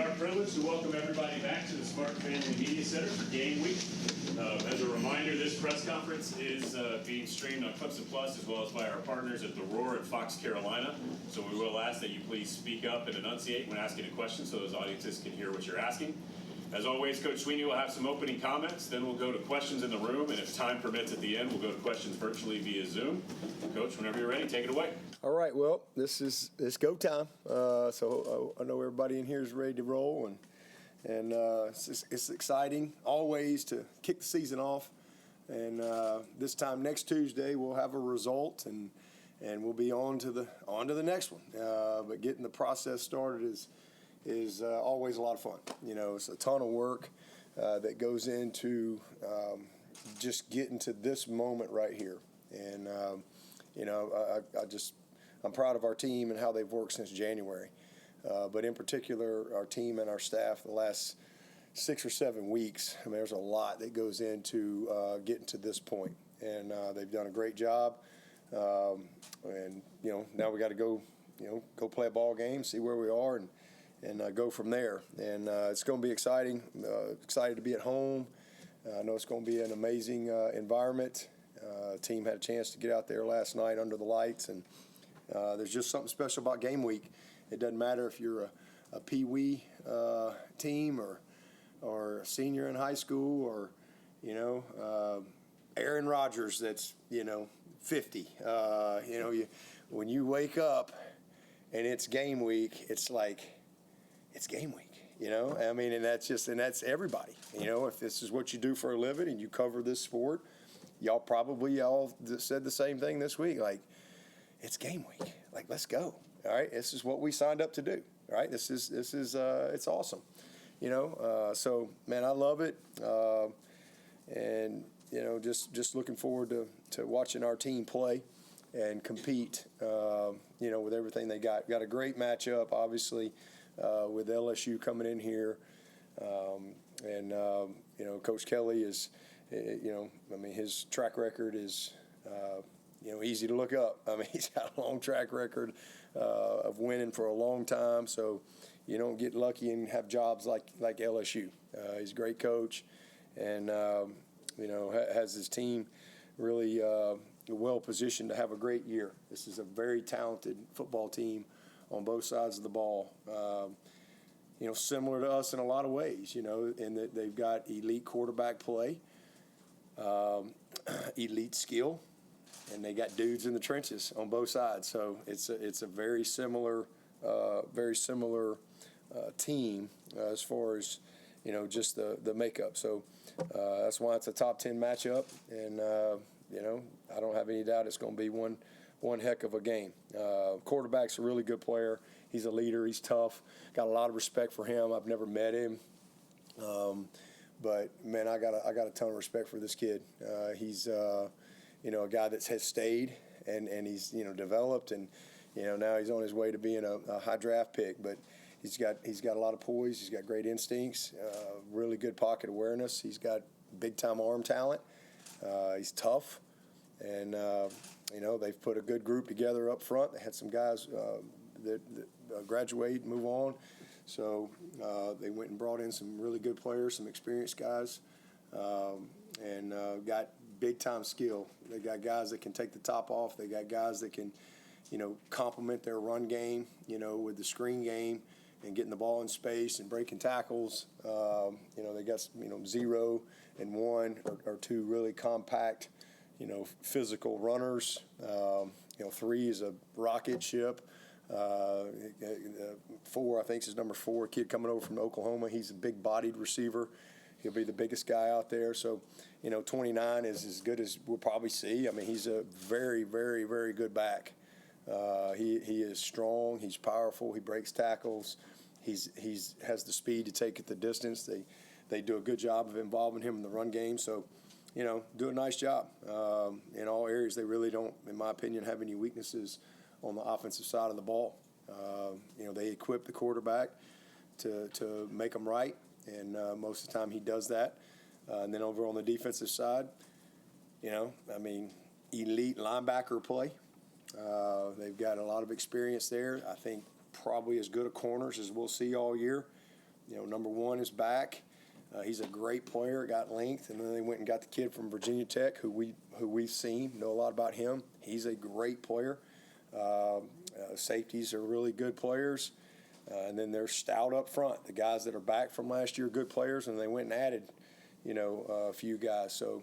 our privilege to welcome everybody back to the Spartan Family Media Center for game week. As a reminder, this press conference is being streamed on Clemson Plus as well as by our partners at The Roar and Fox Carolina. So we will ask that you please speak up and enunciate when asking a question so those audiences can hear what you're asking. As always, Coach Swinney will have some opening comments, then we'll go to questions in the room, and if time permits at the end, we'll go to questions virtually via Zoom. Coach, whenever you're ready, take it away. All right, well, it's go time. So I know everybody in here is ready to roll, and it's exciting always to kick the season off. And this time next Tuesday, we'll have a result, and we'll be on to the next one. But getting the process started is always a lot of fun. You know, it's a ton of work that goes into just getting to this moment right here. And you know, I'm proud of our team and how they've worked since January. But in particular, our team and our staff the last 6 or 7 weeks, I mean, there's a lot that goes into getting to this point. And they've done a great job. And, you know, now we got to go play a ball game, see where we are, and go from there. And it's going to be exciting. Excited to be at home. I know it's going to be an amazing environment. The team had a chance to get out there last night under the lights, and there's just something special about game week. It doesn't matter if you're a peewee team or a senior in high school, or Aaron Rodgers that's 50. When you wake up and it's game week, it's like it's game week. I mean, and that's everybody. If this is what you do for a living and you cover this sport, y'all probably all said the same thing this week. Like, it's game week. Like, let's go. All right, this is what we signed up to do. All right, this is it's awesome. So man, I love it, and just looking forward to watching our team play and compete. With everything they got a great matchup, obviously, with LSU coming in here, and Coach Kelly is. His track record is, easy to look up. I mean, he's got a long track record of winning for a long time. So you don't get lucky and have jobs like LSU. He's a great coach, and has his team really well positioned to have a great year. This is a very talented football team on both sides of the ball. Similar to us in a lot of ways. In that they've got elite quarterback play. Elite skill, and they got dudes in the trenches on both sides. So it's a very similar team as far as just the makeup. So that's why it's a top 10 matchup, and I don't have any doubt it's going to be one heck of a game. Quarterback's a really good player. He's a leader. He's tough. Got a lot of respect for him. I've never met him. But man, I got a ton of respect for this kid. He's a guy that has stayed and he's developed, and now he's on his way to being a high draft pick. But he's got a lot of poise. He's got great instincts, really good pocket awareness. He's got big time arm talent. He's tough, and they've put a good group together up front. They had some guys that graduate, move on. So they went and brought in some really good players, some experienced guys, and got big-time skill. They got guys that can take the top off. They got guys that can, complement their run game, with the screen game and getting the ball in space and breaking tackles. They got, 0 and 1 or 2 really compact, physical runners. 3 is a rocket ship. 4, I think, is number 4, kid coming over from Oklahoma. He's a big-bodied receiver. He'll be the biggest guy out there. So, 29 is as good as we'll probably see. I mean, he's a very, very, very good back. He is strong. He's powerful. He breaks tackles. He's has the speed to take it the distance. They do a good job of involving him in the run game. So, do a nice job in all areas. They really don't, in my opinion, have any weaknesses on the offensive side of the ball. They equip the quarterback to make them right, and most of the time he does that. And then over on the defensive side, elite linebacker play. They've got a lot of experience there. I think probably as good a corners as we'll see all year. Number one is back. He's a great player, got length, and then they went and got the kid from Virginia Tech, who we've seen, know a lot about him. He's a great player. Safeties are really good players, and then they're stout up front. The guys that are back from last year, good players, and they went and added, a few guys. So,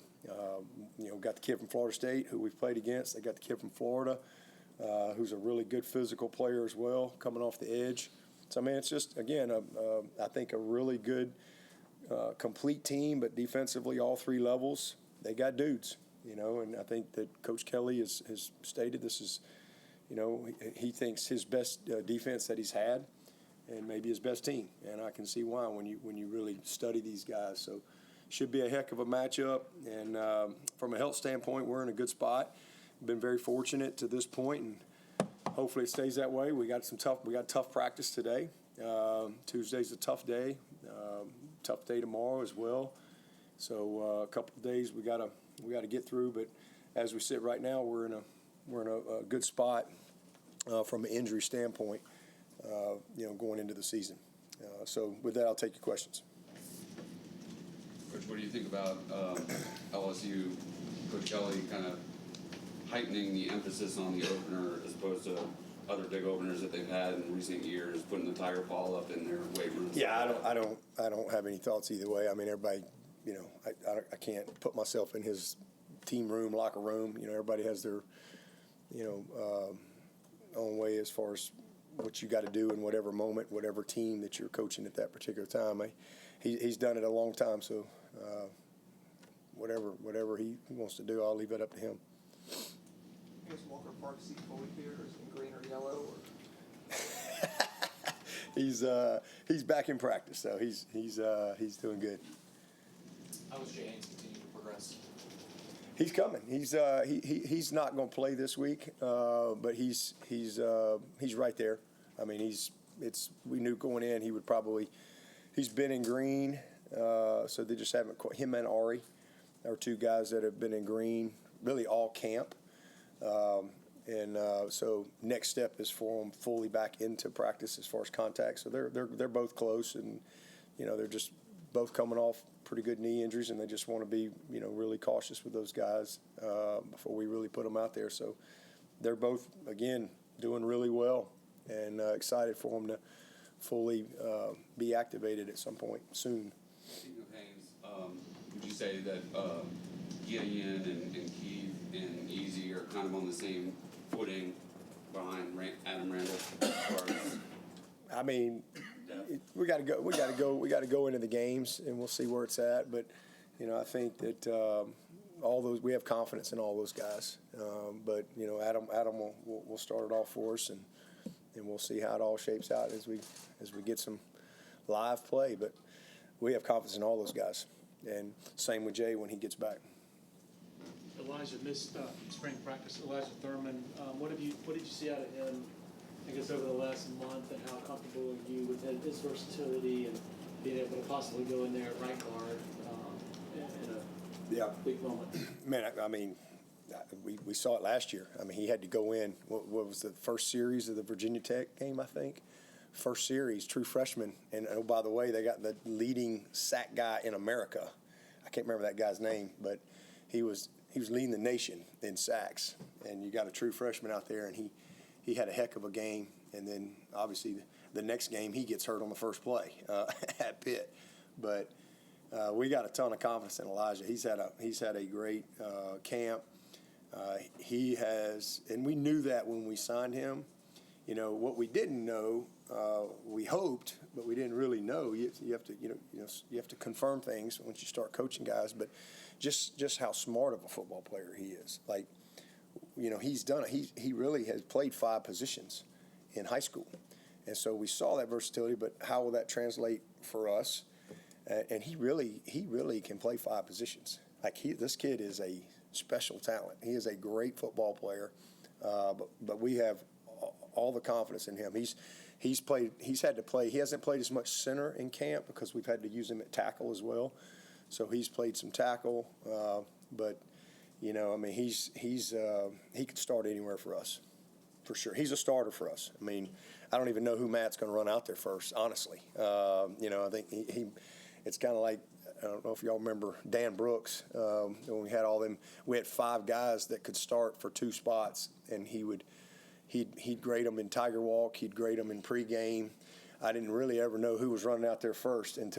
got the kid from Florida State, who we've played against. They got the kid from Florida, who's a really good physical player as well, coming off the edge. So, I mean, it's just, again, I think a really good complete team, but defensively, all three levels, they got dudes, and I think that Coach Kelly has stated this is, he thinks his best defense that he's had and maybe his best team. And I can see why when you really study these guys. So should be a heck of a matchup. And from a health standpoint, we're in a good spot. Been very fortunate to this point, and hopefully it stays that way. We got tough practice today. Tuesday's a tough day. Tough day tomorrow as well. So a couple of days we gotta get through. But as we sit right now, we're in a good spot from an injury standpoint. Going into the season. So with that, I'll take your questions. Coach, what do you think about LSU, Coach Kelly kind of heightening the emphasis on the opener as opposed to other big openers that they've had in recent years, putting the Tiger ball up in their weight room? Yeah, I don't have any thoughts either way. I mean, everybody, I can't put myself in his team room, locker room. Everybody has their, own way as far as what you got to do in whatever moment, whatever team that you're coaching at that particular time. He's done it a long time, so whatever he wants to do, I'll leave it up to him. Is Walker Park seat fully cleared, or is it in green or yellow? Or? He's back in practice, so he's doing good. How is Jay Haynes continue to progress? He's coming. He's not going to play this week, but he's right there. I mean, we knew going in he would probably. He's been in green, so they just haven't. Him and Ari are two guys that have been in green really all camp. So next step is for them fully back into practice as far as contact. So they're both close, and they're just both coming off pretty good knee injuries, and they just want to be really cautious with those guys before we really put them out there. So they're both again doing really well, and excited for them to fully be activated at some point soon. Speaking of Haynes, would you say that Gideon and Cade and Easy are kind of on the same footing behind Adam Randall? I mean, we got to go into the games, and we'll see where it's at. But I think that all those, we have confidence in all those guys. But Adam will start it off for us, and we'll see how it all shapes out as we get some live play. But we have confidence in all those guys, and same with Jay when he gets back. Elyjah missed spring practice. Elyjah Thurmon, what did you see out of him, I guess, over the last month, and how comfortable are you with his versatility and being able to possibly go in there at right guard in a big moment? Man, I mean, we saw it last year. I mean, he had to go in. What was the first series of the Virginia Tech game, I think? First series, true freshman. And oh, by the way, they got the leading sack guy in America. I can't remember that guy's name, but he was leading the nation in sacks. And you got a true freshman out there, and he had a heck of a game. And then obviously the next game he gets hurt on the first play at Pitt. But we got a ton of confidence in Elyjah. He's had a great camp. He has, and we knew that when we signed him. What we didn't know, we hoped, but we didn't really know. You have to confirm things once you start coaching guys. But just how smart of a football player he is. Like, he's done it. He really has played 5 positions in high school, and so we saw that versatility. But how will that translate for us? And he really can play 5 positions. Like this kid is a special talent. He is a great football player, but we have all the confidence in him. He's had to play. He hasn't played as much center in camp because we've had to use him at tackle as well. So he's played some tackle, but I mean he could start anywhere for us. for sure. He's a starter for us. I mean, I don't even know who Matt's going to run out there first, honestly. I think it's kind of like, I don't know if y'all remember Dan Brooks, when we had all them. We had 5 guys that could start for 2 spots, and he'd grade them in Tiger Walk. He'd grade them in pregame. I didn't really ever know who was running out there first and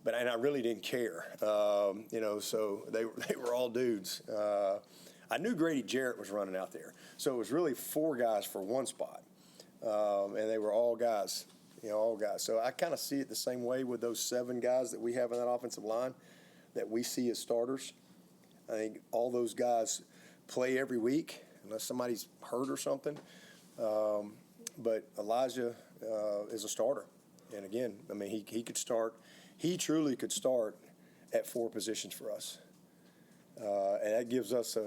I really didn't care. So they were all dudes. I knew Grady Jarrett was running out there, so it was really 4 guys for 1 spot, and they were all guys. All guys. So I kind of see it the same way with those 7 guys that we have in that offensive line that we see as starters. I think all those guys play every week unless somebody's hurt or something. But Elyjah is a starter. And again, I mean, he could start. He truly could start at 4 positions for us. And that gives us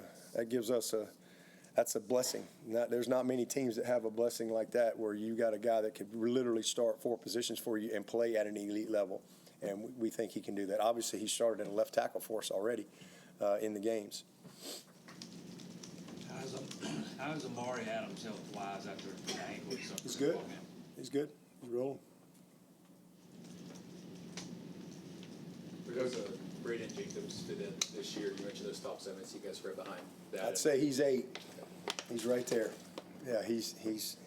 that's a blessing. There's not many teams that have a blessing like that where you got a guy that could literally start 4 positions for you and play at an elite level. And we think he can do that. Obviously, he started at a left tackle for us already in the games. How's Amare Adams health-wise after the ankle? He's good. He's good. He's rolling. For those Brayden Jacobs fit in this year, you mentioned those top 7, so you guys right behind that. I'd say he's 8. He's right there. Yeah, he's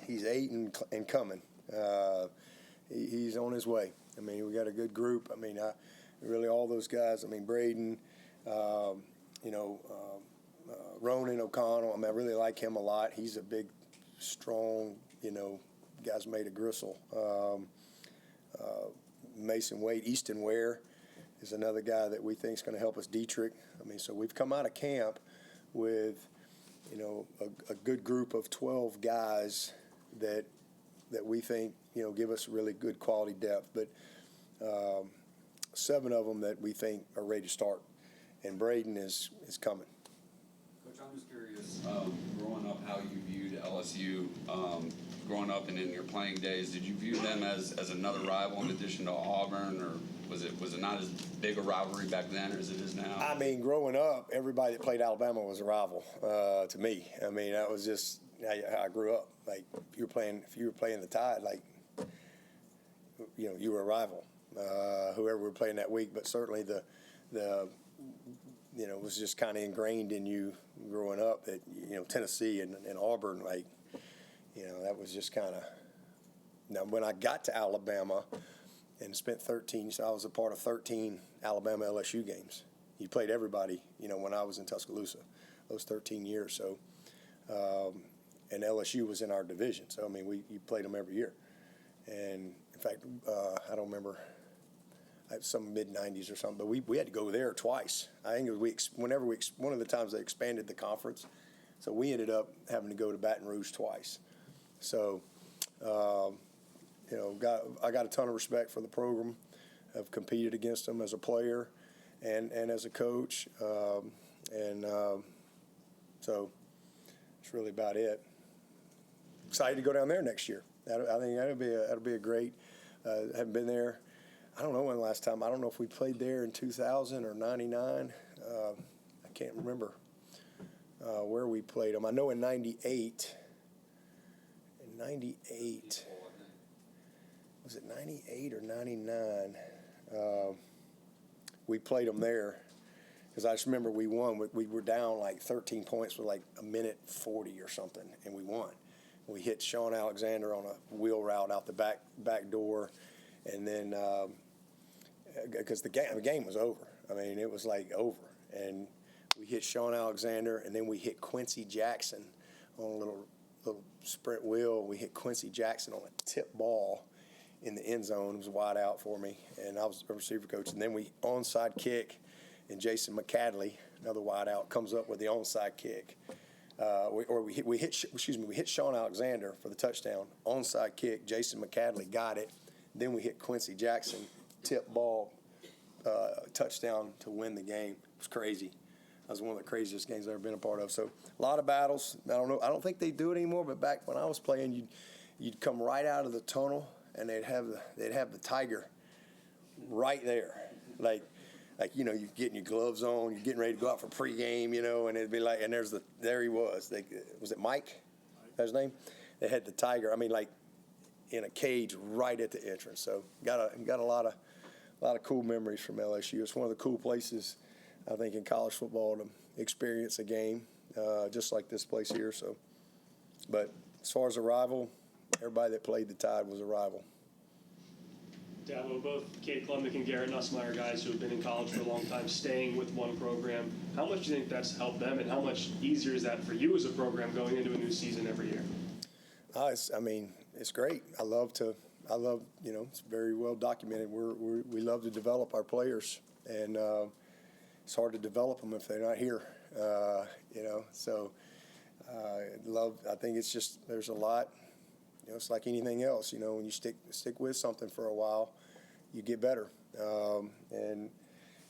8 and coming. He's on his way. I mean, we got a good group. I mean, really all those guys. I mean, Brayden, Ronan O'Connell. I mean, I really like him a lot. He's a big, strong, guy's made of gristle. Mason Wade, Easton Ware is another guy that we think is going to help us. Dietrich. I mean, so we've come out of camp with, a good group of 12 guys that we think, give us really good quality depth. But 7 of them that we think are ready to start, and Brayden is coming. Coach, I'm just curious, growing up, how you viewed LSU, growing up and in your playing days, did you view them as another rival in addition to Auburn, or was it not as big a rivalry back then as it is now? I mean, growing up, everybody that played Alabama was a rival to me. I mean, that was just how I grew up. Like, if you were playing the Tide, like, you were a rival, whoever were playing that week. But certainly the it was just kind of ingrained in you growing up that Tennessee and Auburn, like, that was just kind of. Now, when I got to Alabama and spent 13, so I was a part of 13 Alabama LSU games. You played everybody, when I was in Tuscaloosa, those 13 years. So, and LSU was in our division. So, I mean, you played them every year. And, in fact, I don't remember, some mid-90s or something, but we had to go there twice. I think it was one of the times they expanded the conference. So we ended up having to go to Baton Rouge twice. So, I got a ton of respect for the program. I've competed against them as a player and as a coach. So that's really about it. Excited to go down there next year. I think that'll be a great. Haven't been there. I don't know when the last time. I don't know if we played there in 2000 or 99. I can't remember where we played them. I know in 98. In 98. Was it 98 or 99? We played them there because I just remember we won. We were down like 13 points with like a minute 40 or something, and we won. We hit Sean Alexander on a wheel route out the back door, and then because the game was over. I mean, it was like over, and we hit Sean Alexander, and then we hit Quincy Jackson on a little sprint wheel. We hit Quincy Jackson on a tip ball in the end zone. It was wide out for me, and I was a receiver coach. And then we onside kick, and Jason McCadley, another wide out, comes up with the onside kick. We hit Sean Alexander for the touchdown. Onside kick, Jason McCadley got it. Then we hit Quincy Jackson, tip ball, touchdown to win the game. It was crazy. That was one of the craziest games I've ever been a part of. So a lot of battles. I don't think they do it anymore. But back when I was playing, you'd come right out of the tunnel, and they'd have the tiger right there, like you're getting your gloves on, you're getting ready to go out for pregame, and it'd be like, and there he was. Was it Mike? his name? They had the tiger. I mean, like in a cage right at the entrance. So got a lot of cool memories from LSU. It's one of the cool places, I think, in college football to experience a game, just like this place here. So, but as far as a rival, everybody that played the Tide was a rival. Dabo, both Cade, Klubnik, and Garrett Nussmeier, guys who have been in college for a long time, staying with one program. How much do you think that's helped them, and how much easier is that for you as a program going into a new season every year? It's great. I love, it's very well documented. We love to develop our players, and it's hard to develop them if they're not here. So I think it's just, there's a lot. It's like anything else. When you stick with something for a while, you get better. And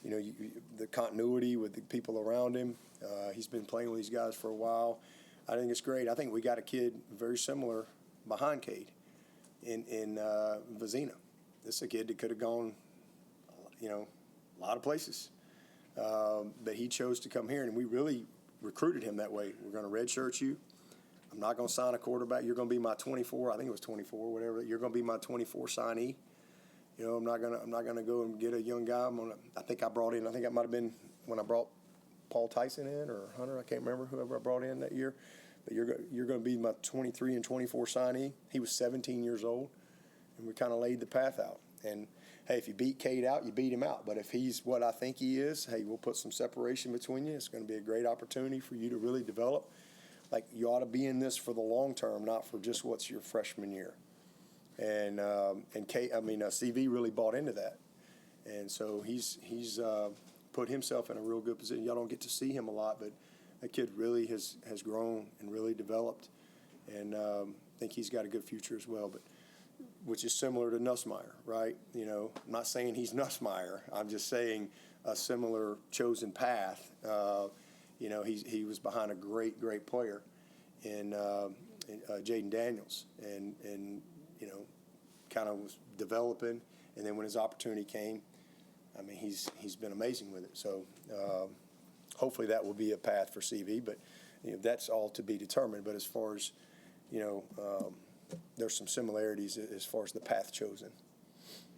the continuity with the people around him. He's been playing with these guys for a while. I think it's great. I think we got a kid very similar behind Cade in Vizina. This is a kid that could have gone, a lot of places. But he chose to come here, and we really recruited him that way. We're going to redshirt you. I'm not going to sign a quarterback. You're going to be my 24. I think it was 24, whatever. You're going to be my 24 signee. I'm not going to go and get a young guy. I think it might have been when I brought Paul Tyson in or Hunter. I can't remember whoever I brought in that year. But you're going to be my 23 and 24 signee. He was 17 years old, and we kind of laid the path out. And hey, if you beat Cade out, you beat him out. But if he's what I think he is, hey, we'll put some separation between you. It's going to be a great opportunity for you to really develop. Like, you ought to be in this for the long term, not for just what's your freshman year. And CV really bought into that, and so he's put himself in a real good position. Y'all don't get to see him a lot, but that kid really has grown and really developed, and I think he's got a good future as well. But which is similar to Nussmeier, right? I'm not saying he's Nussmeier. I'm just saying a similar chosen path. He was behind a great player in Jaden Daniels, and kind of was developing. And then when his opportunity came, he's been amazing with it. So hopefully that will be a path for CV. But that's all to be determined. But as far as there's some similarities as far as the path chosen.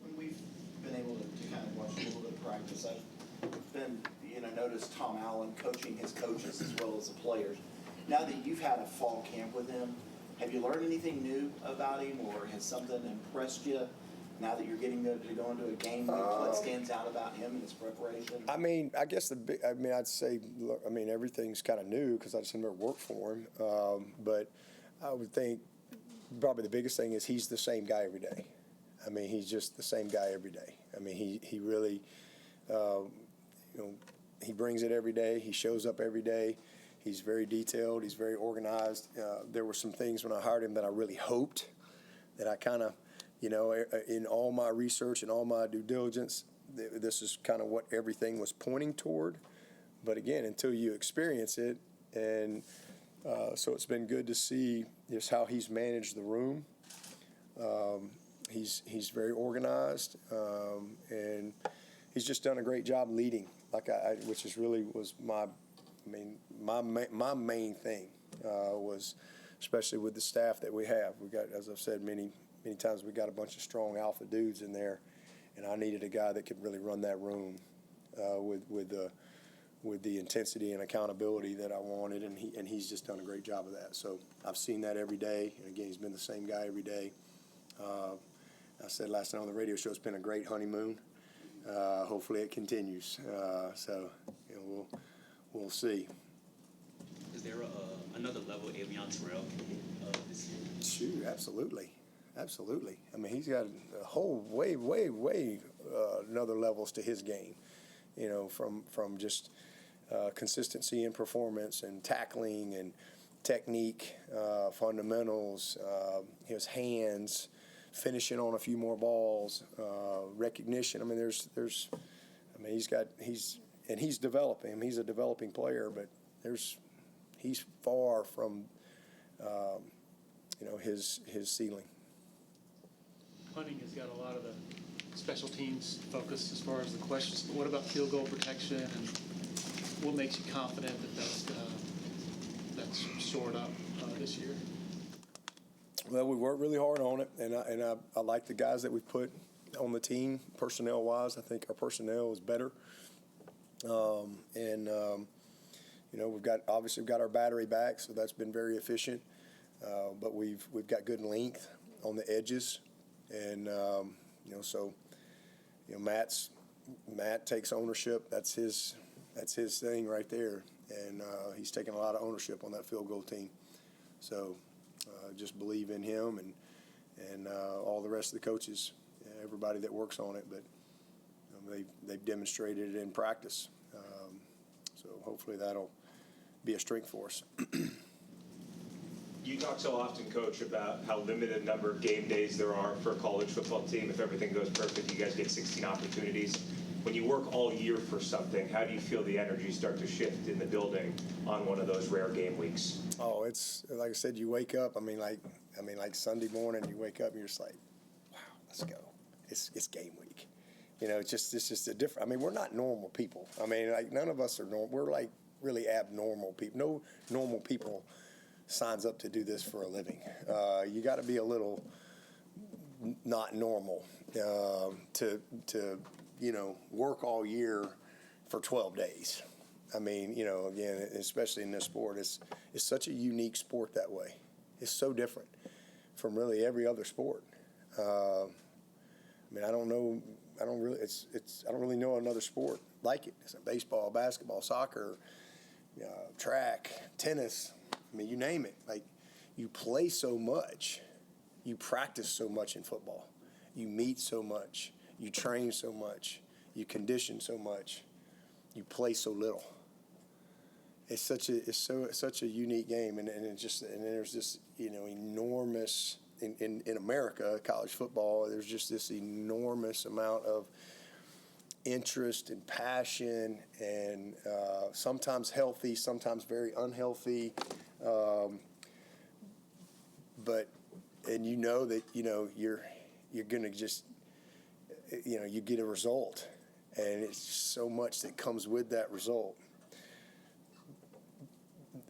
When we've been able to kind of watch a little bit of practice, I've been noticed Tom Allen coaching his coaches as well as the players. Now that you've had a fall camp with him, have you learned anything new about him, or has something impressed you now that you're getting to go into a game? What stands out about him and his preparation? I guess I'd say, look, everything's kind of new because I just never worked for him. But I would think probably the biggest thing is he's the same guy every day. He's just the same guy every day. He really, he brings it every day. He shows up every day. He's very detailed. He's very organized. There were some things when I hired him that I really hoped that I kind of, in all my research and all my due diligence, this is kind of what everything was pointing toward. But again, until you experience it, and so it's been good to see just how he's managed the room. He's very organized, and he's just done a great job leading. Which is really was my main thing was, especially with the staff that we have. We got, as I've said many times, we got a bunch of strong alpha dudes in there, and I needed a guy that could really run that room with the intensity and accountability that I wanted, and he's just done a great job of that. So I've seen that every day, and again, he's been the same guy every day. I said last night on the radio show, it's been a great honeymoon. Hopefully it continues. We'll see. Is there another level Avieon Terrell can hit this year? Shoot, absolutely. He's got a whole way another levels to his game. From just consistency in performance and tackling and technique, fundamentals, his hands, finishing on a few more balls, recognition. He's developing. He's a developing player, but he's far from his ceiling. Punting has got a lot of the special teams focused as far as the questions, but what about field goal protection, and what makes you confident that that's shored up this year? Well, we worked really hard on it, and I like the guys that we put on the team personnel-wise. I think our personnel is better. We've got our battery back, so that's been very efficient. But we've got good length on the edges, and Matt takes ownership. That's his thing right there, and he's taking a lot of ownership on that field goal team. So just believe in him and all the rest of the coaches, everybody that works on it. But they've demonstrated it in practice. So hopefully that'll be a strength for us. You talk so often, Coach, about how limited number of game days there are for a college football team. If everything goes perfect, you guys get 16 opportunities. When you work all year for something, how do you feel the energy start to shift in the building on one of those rare game weeks? Oh, it's like I said, you wake up. I mean, like Sunday morning, you wake up and you're just like, wow, let's go. It's game week. It's just a different. I mean, we're not normal people. I mean, like none of us are normal. We're like really abnormal people. No normal people signs up to do this for a living. You got to be a little not normal to work all year for 12 days. I mean, again, especially in this sport, it's such a unique sport that way. It's so different from really every other sport. I mean, I don't really know another sport like it. It's baseball, basketball, soccer, track, tennis. I mean, you name it. Like, you play so much, you practice so much in football, you meet so much, you train so much, you condition so much, you play so little. It's such a unique game, and there's this enormous in America college football. There's just this enormous amount of interest and passion, and sometimes healthy, sometimes very unhealthy. But that you're gonna just you get a result, and it's just so much that comes with that result.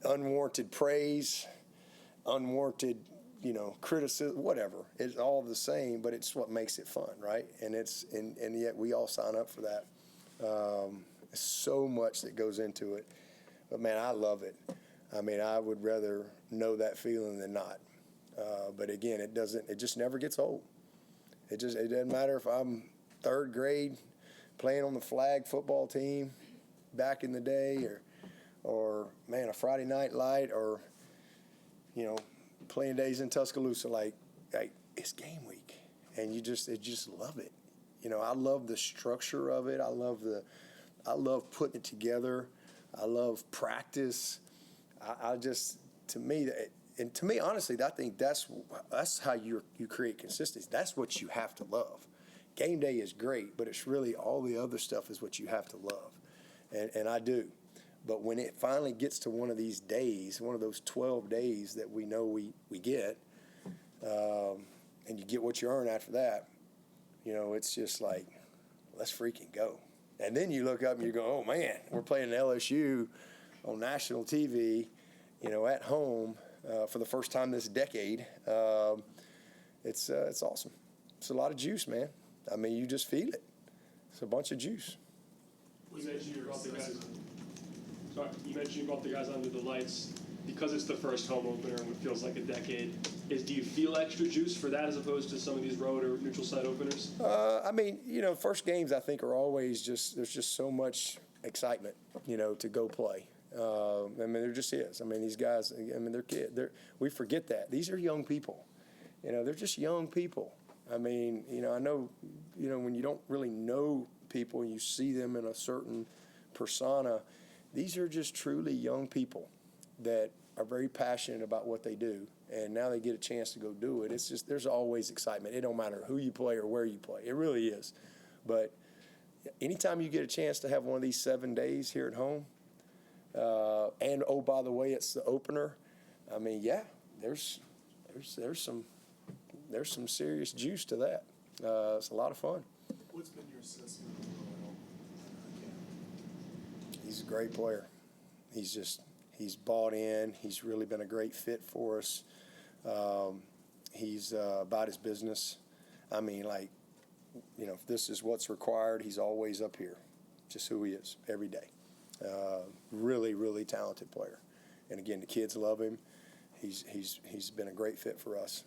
Unwarranted praise, unwarranted criticism, whatever. It's all the same, but it's what makes it fun, right? And yet we all sign up for that. There's so much that goes into it, but man, I love it. I mean, I would rather know that feeling than not. But again, it just never gets old. It doesn't matter if I'm third grade playing on the flag football team back in the day, or man, a Friday night light, or playing days in Tuscaloosa. Like it's game week, and you just love it. I love the structure of it. I love putting it together. I love practice. To me, honestly, I think that's how you create consistency. That's what you have to love. Game day is great, but it's really all the other stuff is what you have to love, and I do. But when it finally gets to one of these days, one of those 12 days that we know we get, and you get what you earn after that, it's just like, let's freaking go. And then you look up and you go, oh man, we're playing LSU on national TV, at home for the first time this decade. It's awesome. It's a lot of juice, man. I mean, you just feel it. It's a bunch of juice. You mentioned you brought the guys under the lights because it's the first home opener and it feels like a decade. Do you feel extra juice for that as opposed to some of these road or neutral site openers? I mean, first games I think are always there's just so much excitement, to go play. I mean, there just is. I mean, these guys, they're kids. We forget that. These are young people. They're just young people. I mean, I know, when you don't really know people and you see them in a certain persona, these are just truly young people that are very passionate about what they do. And now they get a chance to go do it. It's just, there's always excitement. It don't matter who you play or where you play. It really is. But anytime you get a chance to have one of these 7 days here at home, and oh, by the way, it's the opener. I mean, yeah, there's some serious juice to that. It's a lot of fun. What's been your assessment of Will Heldt? He's a great player. He's bought in. He's really been a great fit for us. He's about his business. I mean, like, if this is what's required, he's always up here. Just who he is every day. Really, really talented player. And again, the kids love him. He's been a great fit for us.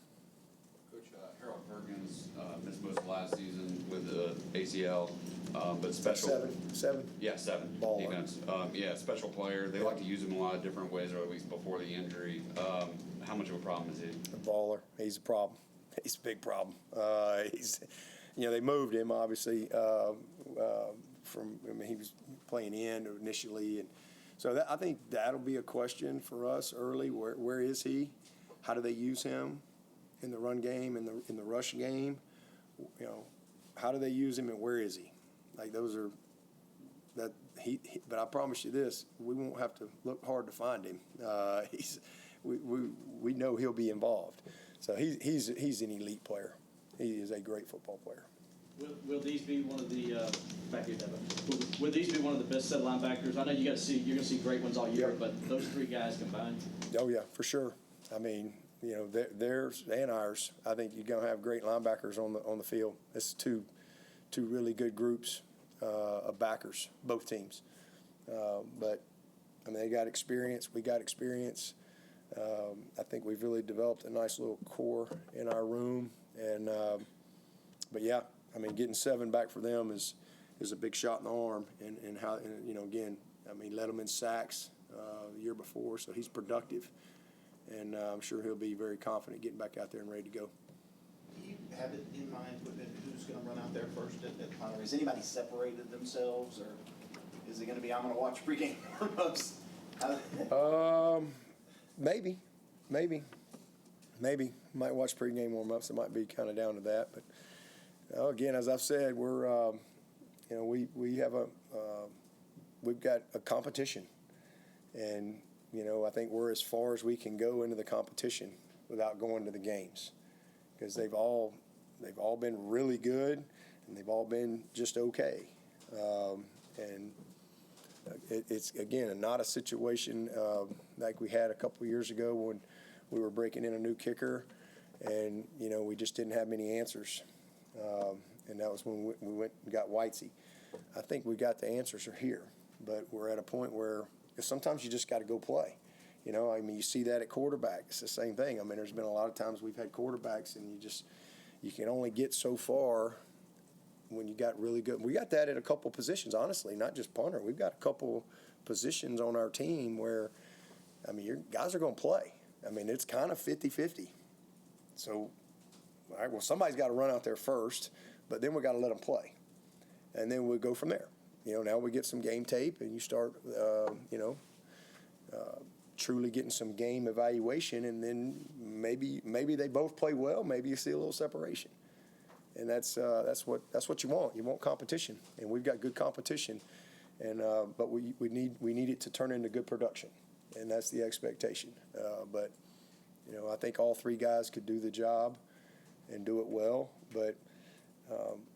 Coach, Harold Perkins missed most of last season with the ACL, but special. Seven? Yeah, 7. Baller. Defense. Yeah, special player. They like to use him in a lot of different ways, or at least before the injury. How much of a problem is he? A baller. He's a problem. He's a big problem. They moved him obviously he was playing end initially, and so I think that'll be a question for us early. Where is he? How do they use him in the run game, in the rush game? How do they use him, and where is he? Like those are that he but I promise you this: we won't have to look hard to find him. We know he'll be involved. So he's an elite player. He is a great football player. Will these be one of the back here, Dabo? Will these be one of the best set linebackers? I know you're going to see great ones all year, Yep. but those 3 guys combined. Oh yeah, for sure. I mean, theirs and ours. I think you're going to have great linebackers on the field. It's two really good groups of backers, both teams. But I mean, they got experience. We got experience. I think we've really developed a nice little core in our room, and but yeah, I mean, getting 7 back for them is a big shot in the arm, and how again, I mean, led them in sacks the year before, so he's productive, and I'm sure he'll be very confident getting back out there and ready to go. Do you have it in mind who's going to run out there first at punter? Has anybody separated themselves, or is it going to be I'm going to watch pregame warm-ups? Maybe. Might watch pregame warm-ups. It might be kind of down to that. But again, as I've said, we're we've got a competition, and I think we're as far as we can go into the competition without going to the games, because they've all been really good, and they've all been just okay, and. It's again not a situation like we had a couple of years ago when we were breaking in a new kicker, and we just didn't have many answers, and that was when we went and got Whitesy. I think we got the answers are here, but we're at a point where sometimes you just got to go play. I mean, you see that at quarterback. It's the same thing. I mean, there's been a lot of times we've had quarterbacks, and you can only get so far. When you got really good, we got that at a couple positions, honestly, not just punter. We've got a couple positions on our team where, I mean, your guys are going to play. I mean, it's kind of 50-50. So, all right, well, somebody's got to run out there first, but then we got to let them play, and then we go from there. Now we get some game tape, and you start, truly getting some game evaluation, and then maybe they both play well. Maybe you see a little separation. And that's what you want. You want competition, and we've got good competition, and but we need it to turn into good production, and that's the expectation. But I think all 3 guys could do the job and do it well. But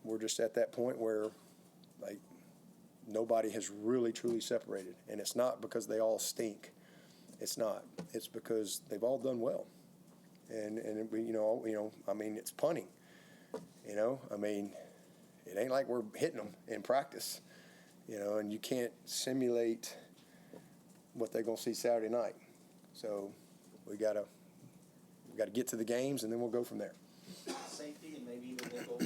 we're just at that point where like nobody has really truly separated, and it's not because they all stink. It's not. It's because they've all done well, and I mean, it's punting. I mean, it ain't like we're hitting them in practice, and you can't simulate what they're going to see Saturday night. So we gotta get to the games, and then we'll go from there. Safety and maybe even nickel,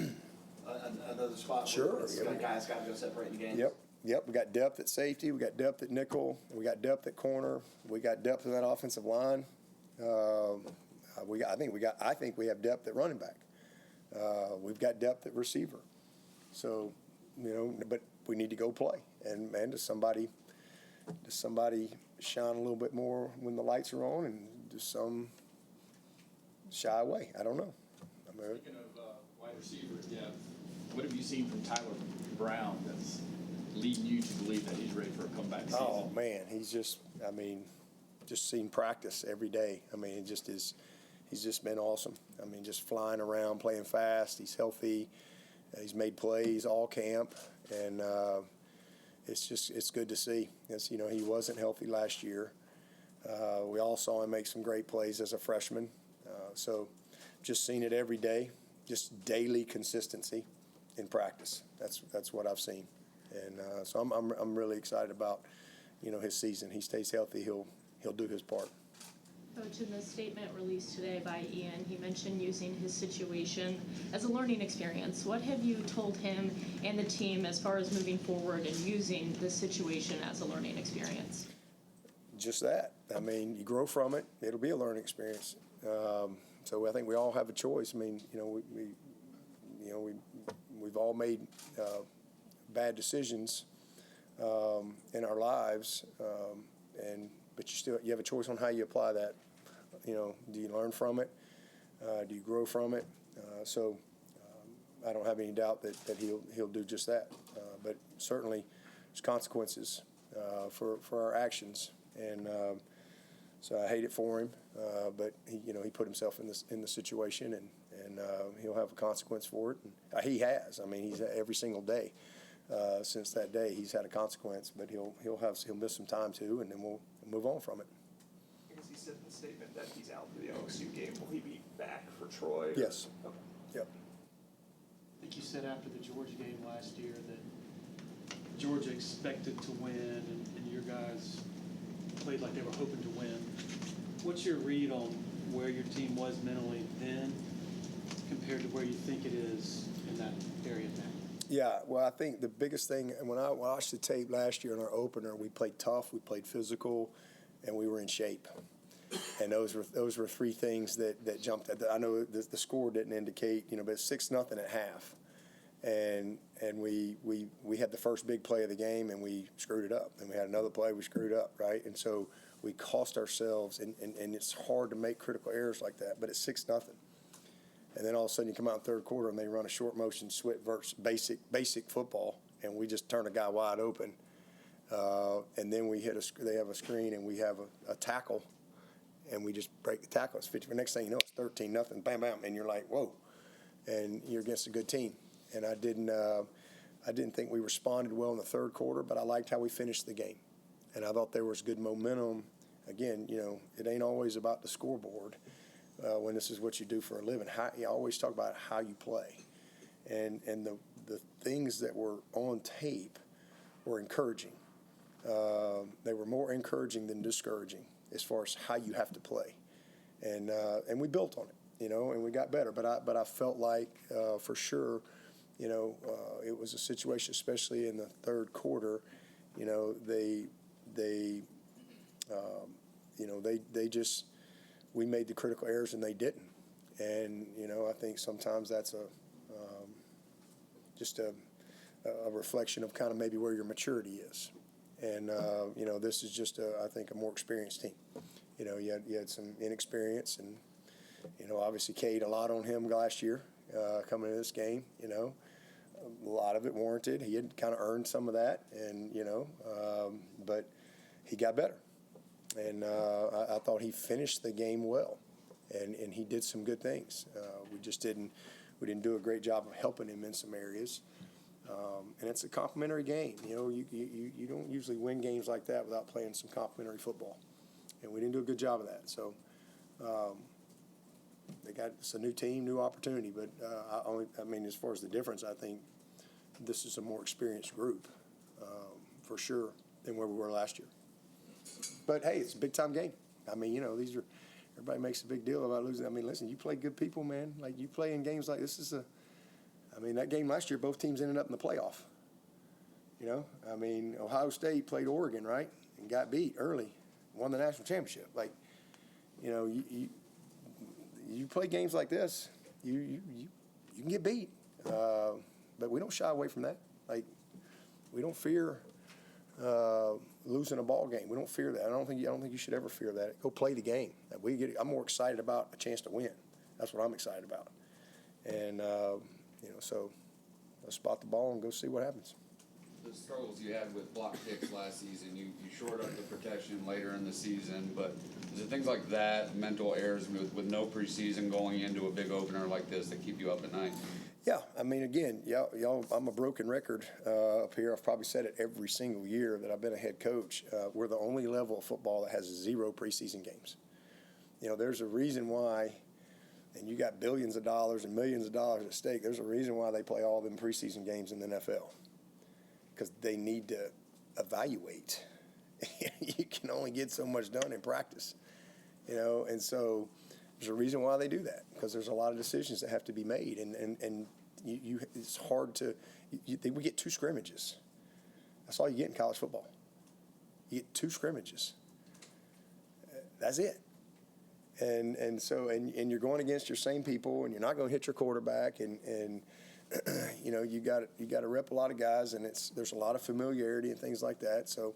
another spot Sure. where guys got to go separate in the games. Yep. We got depth at safety. We got depth at nickel. We got depth at corner. We got depth in that offensive line. I think we have depth at running back. We've got depth at receiver. So, but we need to go play. And does somebody shine a little bit more when the lights are on, and does some shy away? I don't know. Speaking of wide receiver depth, what have you seen from Tyler Brown that's leading you to believe that he's ready for a comeback season? Oh, man, he's just seen practice every day. I mean, he's just been awesome. I mean, just flying around, playing fast. He's healthy. He's made plays all camp, and it's good to see. He wasn't healthy last year. We all saw him make some great plays as a freshman. So just seen it every day, just daily consistency in practice. That's what I've seen, and so I'm really excited about, his season. He stays healthy, he'll do his part. Coach, in the statement released today by Ian, he mentioned using his situation as a learning experience. What have you told him and the team as far as moving forward and using this situation as a learning experience? Just that. I mean, you grow from it. It'll be a learning experience. So I think we all have a choice. I mean, we've all made bad decisions in our lives, but you have a choice on how you apply that. Do you learn from it? Do you grow from it? So I don't have any doubt that he'll do just that. But certainly, there's consequences for our actions, and so I hate it for him. But he put himself in the situation, and he'll have a consequence for it. And he has. I mean, he's every single day since that day he's had a consequence. But he'll miss some time too, and then we'll move on from it. I guess he said in the statement that he's out for the OSU game. Will he be back for Troy? Yes. Okay. Yep. I think you said after the Georgia game last year that Georgia expected to win, and your guys played like they were hoping to win. What's your read on where your team was mentally then compared to where you think it is in that area now? Yeah, well, I think the biggest thing, when I watched the tape last year in our opener, we played tough, we played physical, and we were in shape. And those were three things that jumped. I know the score didn't indicate, but it's 6-0 at half, and we had the first big play of the game and we screwed it up. And we had another play we screwed up, right? And so we cost ourselves, and it's hard to make critical errors like that. But it's 6-0. And then all of a sudden you come out in the third quarter and they run a short motion switch versus basic football, and we just turn a guy wide open. And then they have a screen and we have a tackle, and we just break the tackle. It's 50. The next thing you know, it's 13-0, bam, bam, and you're like, whoa, and you're against a good team. And I didn't think we responded well in the third quarter, but I liked how we finished the game, and I thought there was good momentum. Again, it ain't always about the scoreboard. When this is what you do for a living, you always talk about how you play, and the things that were on tape were encouraging. They were more encouraging than discouraging as far as how you have to play, and we built on it, and we got better. But I felt like for sure, it was a situation, especially in the third quarter, we made the critical errors and they didn't. And, I think sometimes that's just a reflection of kind of maybe where your maturity is. And, this is just, I think, a more experienced team. You had some inexperience, and, obviously Cade, a lot on him last year coming into this game, a lot of it warranted. He had kind of earned some of that, and, but he got better. And I thought he finished the game well, and he did some good things. We didn't do a great job of helping him in some areas. And it's a complimentary game. You don't usually win games like that without playing some complimentary football, and we didn't do a good job of that. So it's a new team, new opportunity. But as far as the difference, I think this is a more experienced group for sure than where we were last year. But hey, it's a big time game. Everybody makes a big deal about losing. Listen, you play good people, man. Like, you play in games like this that game last year, both teams ended up in the playoff. Ohio State played Oregon, right, and got beat early, won the national championship. Like, you play games like this, you can get beat, but we don't shy away from that. Like, we don't fear losing a ball game. We don't fear that. I don't think you should ever fear that. Go play the game. I'm more excited about a chance to win. That's what I'm excited about. And so let's spot the ball and go see what happens. The struggles you had with block kicks last season, you shored up the protection later in the season, but is it things like that, mental errors with no preseason going into a big opener like this that keep you up at night? Yeah, again, y'all, I'm a broken record up here. I've probably said it every single year that I've been a head coach. We're the only level of football that has 0 preseason games. There's a reason why and you got billions of dollars and millions of dollars at stake, there's a reason why they play all them preseason games in the NFL, because they need to evaluate. You can only get so much done in practice, and so there's a reason why they do that, because there's a lot of decisions that have to be made, and it's hard to we get 2 scrimmages. That's all you get in college football. You get 2 scrimmages. That's it. And so you're going against your same people, and you're not going to hit your quarterback, and you got to rep a lot of guys, and there's a lot of familiarity and things like that. So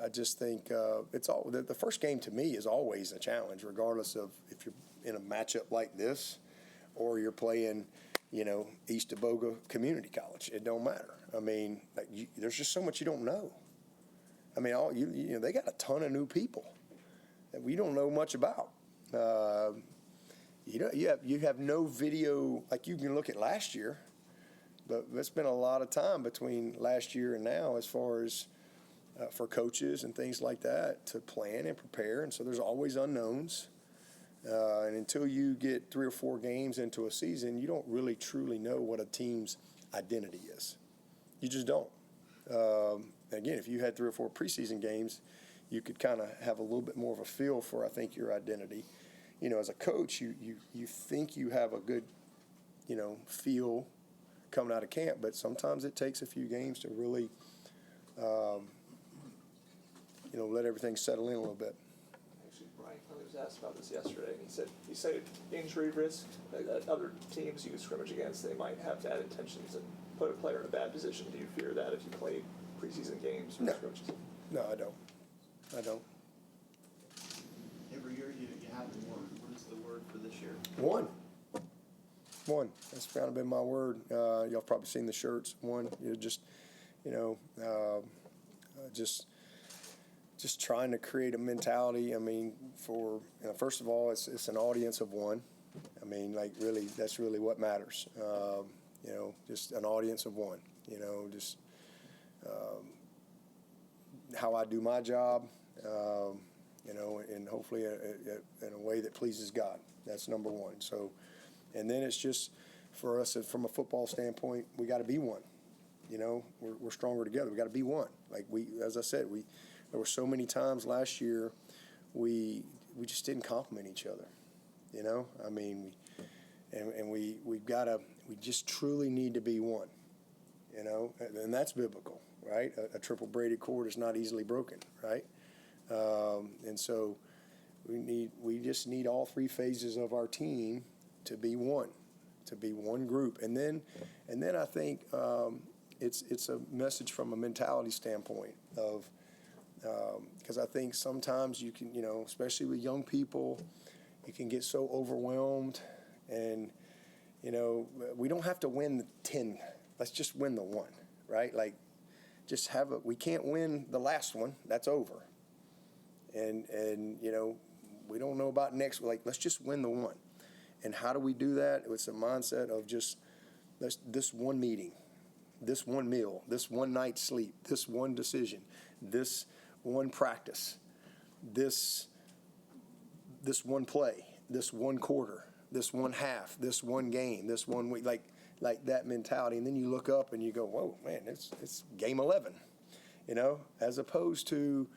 I just think it's all the first game to me is always a challenge, regardless of if you're in a matchup like this or you're playing, East Aboga Community College. It don't matter. I mean, there's just so much you don't know. I mean, they got a ton of new people that we don't know much about. You have no video. Like, you can look at last year, but it's been a lot of time between last year and now as far as for coaches and things like that to plan and prepare. And so there's always unknowns. And until you get 3 or 4 games into a season, you don't really truly know what a team's identity is. You just don't. Again, if you had 3 or 4 preseason games, you could kind of have a little bit more of a feel for, I think, your identity. As a coach, you think you have a good, feel coming out of camp, but sometimes it takes a few games to really, let everything settle in a little bit. Actually, Brian Kelly was asked about this yesterday, and he said injury risk that other teams you scrimmage against, they might have bad intentions and put a player in a bad position. Do you fear that if you play preseason games or scrimmages? No, I don't. Every year you have a word. What is the word for this year? One. That's kind of been my word. Y'all probably seen the shirts. One. Just trying to create a mentality. I mean, for first of all, it's an audience of one. I mean, really, that's really what matters. Just an audience of one. Just how I do my job. And hopefully in a way that pleases God. That's number one. So, and then it's just for us from a football standpoint, we got to be one. We're stronger together. We got to be one. As I said, there were so many times last year we just didn't compliment each other. I mean, we just truly need to be one. And that's biblical, right? A triple braided cord is not easily broken, right? And so we just need all 3 phases of our team to be one group. And then I think it's a message from a mentality standpoint of because I think sometimes you can, especially with young people, you can get so overwhelmed, and we don't have to win the 10. Let's just win the 1, right? We can't win the last one. That's over. And we don't know about next. Let's just win the 1. And how do we do that? It's a mindset of just this one meeting, this one meal, this one night's sleep, this one decision, this one practice, this one play, this one quarter, this one half, this one game, this one week, like that mentality. And then you look up and you go, whoa, man, it's game 11, as opposed to,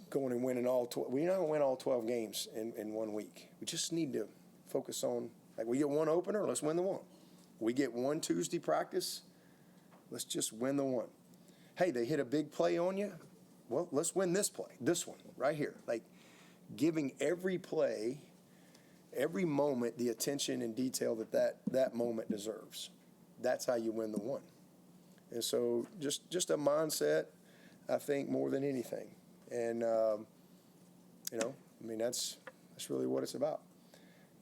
going and winning all 12. We're not going to win all 12 games in 1 week. We just need to focus on, we get 1 opener, let's win the 1. We get 1 Tuesday practice, let's just win the 1. Hey, they hit a big play on you, well, let's win this play, this one right here. Giving every play, every moment, the attention and detail that moment deserves. That's how you win the 1. And so just a mindset, I think, more than anything. And, that's really what it's about.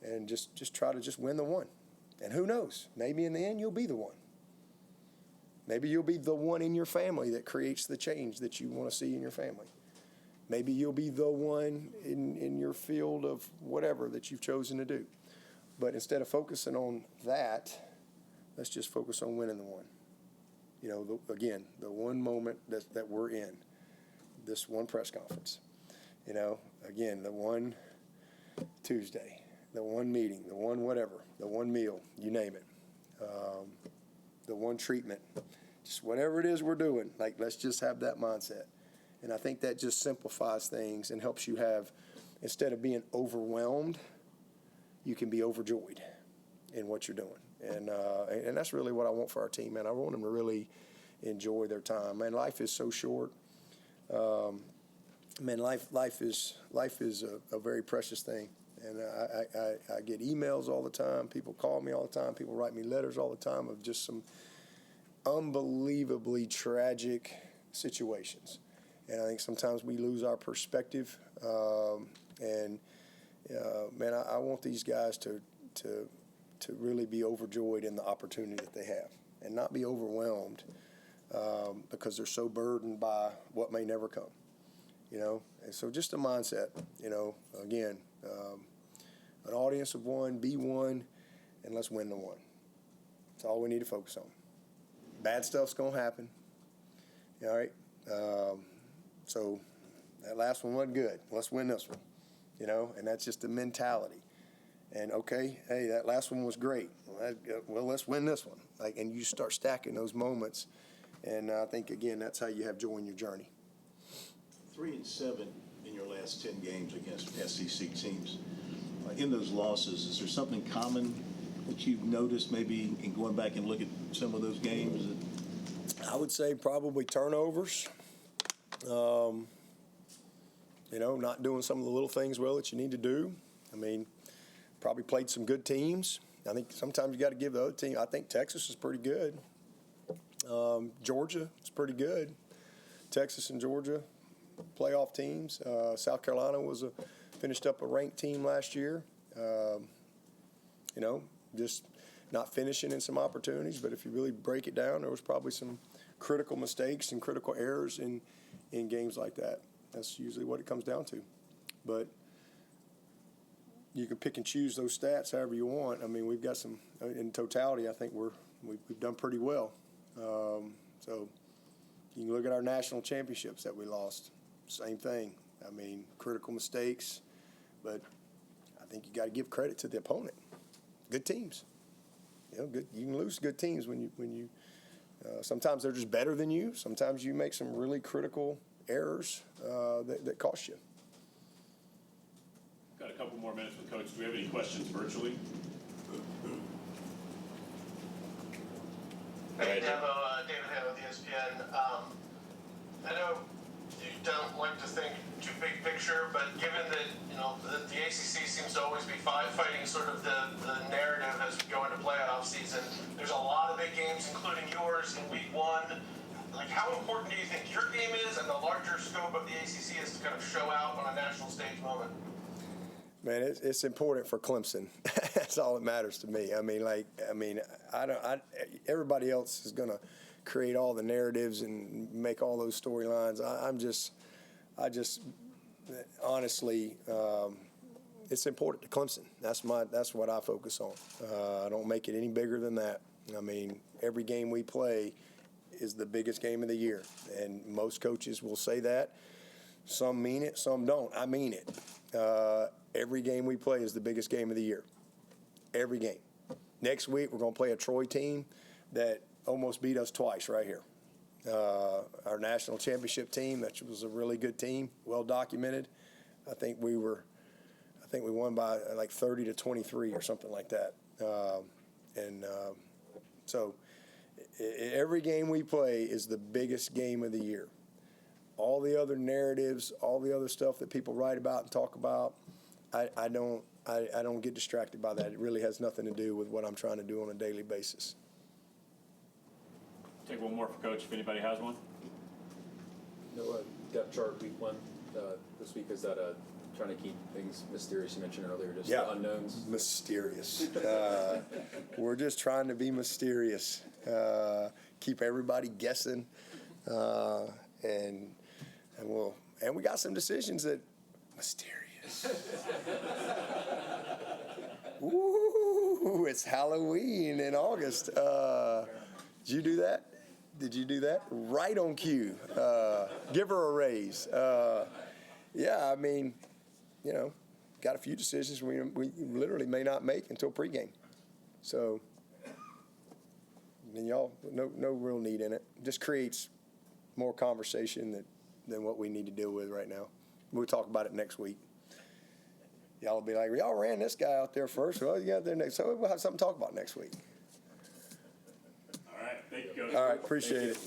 And just try to just win the 1. And who knows, maybe in the end you'll be the 1. Maybe you'll be the 1 in your family that creates the change that you want to see in your family. Maybe you'll be the 1 in your field of whatever that you've chosen to do. But instead of focusing on that, let's just focus on winning the 1. The one moment that we're in, this one press conference. You know, again, the one Tuesday, the one meeting, the one whatever, the one meal, you name it, the one treatment, just whatever it is we're doing, like, let's just have that mindset. And I think that just simplifies things and helps you have, instead of being overwhelmed, you can be overjoyed in what you're doing. And that's really what I want for our team, man. I want them to really enjoy their time. Man, life is so short. Man, life is a very precious thing. And I get emails all the time. People call me all the time. People write me letters all the time of just some unbelievably tragic situations. And I think sometimes we lose our perspective. Man, I want these guys to really be overjoyed in the opportunity that they have and not be overwhelmed because they're so burdened by what may never come, you know. And so just a mindset, you know, again, an audience of one, be one, and let's win the one. That's all we need to focus on. Bad stuff's going to happen, all right? So that last one wasn't good. Let's win this one, you know, and that's just the mentality. And, okay, hey, that last one was great. Well, let's win this one. Like, and you start stacking those moments, and I think, again, that's how you have joy in your journey. 3-7 in your last 10 games against SEC teams. In those losses, is there something common that you've noticed maybe in going back and look at some of those games? I would say probably turnovers. You know, not doing some of the little things well that you need to do. I mean, probably played some good teams. I think sometimes you got to give the other team. I think Texas is pretty good. Georgia is pretty good. Texas and Georgia, playoff teams. South Carolina finished up a ranked team last year. You know, just not finishing in some opportunities. But if you really break it down, there was probably some critical mistakes and critical errors in games like that. That's usually what it comes down to. But you can pick and choose those stats however you want. I mean, we've got some, in totality, I think we've done pretty well. So you can look at our national championships that we lost. Same thing. I mean, critical mistakes. But I think you got to give credit to the opponent. Good teams. You know, good. You can lose good teams when you sometimes they're just better than you. Sometimes you make some really critical errors that cost you. Got a couple more minutes with Coach. Do we have any questions virtually? Hey, Dabo, David Hay with ESPN. I know you don't like to think too big picture, but given that, you know, the ACC seems to always be fighting sort of the narrative as we go into playoff season, there's a lot of big games, including yours in week one. Like, how important do you think your game is and the larger scope of the ACC is to kind of show out on a national stage moment? Man, it's important for Clemson. That's all that matters to me. I mean, everybody else is going to create all the narratives and make all those storylines. I just honestly, it's important to Clemson. That's what I focus on. I don't make it any bigger than that. I mean, every game we play is the biggest game of the year, and most coaches will say that. Some mean it, some don't. I mean it. Every game we play is the biggest game of the year. Every game. Next week, we're going to play a Troy team that almost beat us twice right here. Our national championship team, that was a really good team, well documented. I think we won by like 30-23 or something like that. So every game we play is the biggest game of the year. All the other narratives, all the other stuff that people write about and talk about, I don't get distracted by that. It really has nothing to do with what I'm trying to do on a daily basis. Take one more for Coach if anybody has one. No depth chart week one this week. Is that trying to keep things mysterious? You mentioned earlier, just the unknowns. Mysterious. We're just trying to be mysterious. Keep everybody guessing, and we got some decisions that mysterious. Ooh, it's Halloween in August. Did you do that? Did you do that? Right on cue. Give her a raise. yeah, I mean, got a few decisions we literally may not make until pregame. So, y'all, no real need in it. Just creates more conversation than what we need to deal with right now. We'll talk about it next week. Y'all will be like, y'all ran this guy out there first. Well, you got there next. So we'll have something to talk about next week. All right, thank you, Coach. All right, appreciate it.